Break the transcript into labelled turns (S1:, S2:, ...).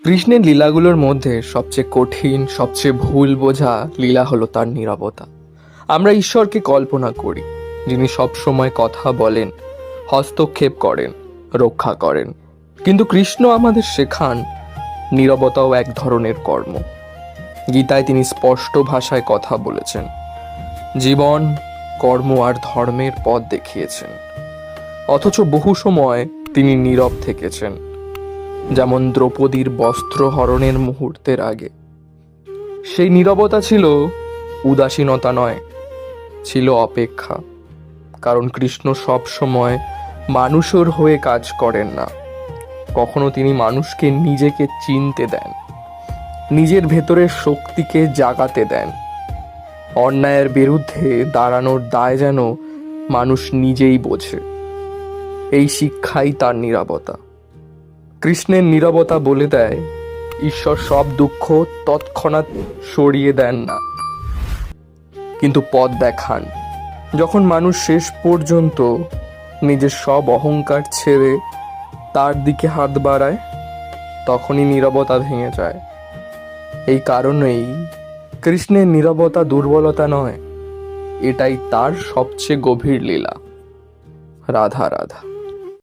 S1: কৃষ্ণের লীলাগুলোর মধ্যে সবচেয়ে কঠিন, সবচেয়ে ভুল বোঝা লীলা হলো তার নীরবতা। আমরা ঈশ্বরকে কল্পনা করি, যিনি সবসময় কথা বলেন, হস্তক্ষেপ করেন, রক্ষা করেন। কিন্তু কৃষ্ণ আমাদের শেখান নীরবতাও এক ধরনের কর্ম। গীতায় তিনি স্পষ্ট ভাষায় কথা বলেছেন, জীবন, কর্ম আর ধর্মের পথ দেখিয়েছেন। অথচ বহু সময় তিনি নীরব থেকেছেন, যেমন দ্রৌপদীর বস্ত্র হরণের মুহূর্তের আগে। সেই নীরবতা ছিল উদাসীনতা নয়, ছিল অপেক্ষা। কারণ কৃষ্ণ সব সময় মানুষের হয়ে কাজ করেন না, কখনো তিনি মানুষকে নিজেকে চিনতে দেন, নিজের ভেতরের শক্তিকে জাগাতে দেন। অন্যায়ের বিরুদ্ধে দাঁড়ানোর দায় যেন মানুষ নিজেই বোঝে। এই শিক্ষাই তার নীরবতা। কৃষ্ণের নীরবতা বলে দেয়, ঈশ্বর সব দুঃখ তৎক্ষণাৎ সরিয়ে দেন না, কিন্তু পথ দেখান। যখন মানুষ শেষ পর্যন্ত নিজের সব অহংকার ছেড়ে তার দিকে হাত বাড়ায়, তখনই নীরবতা ভেঙে যায়। এই কারণেই কৃষ্ণের নীরবতা দুর্বলতা নয়, এটাই তার সবচেয়ে গভীর লীলা। রাধা রাধা।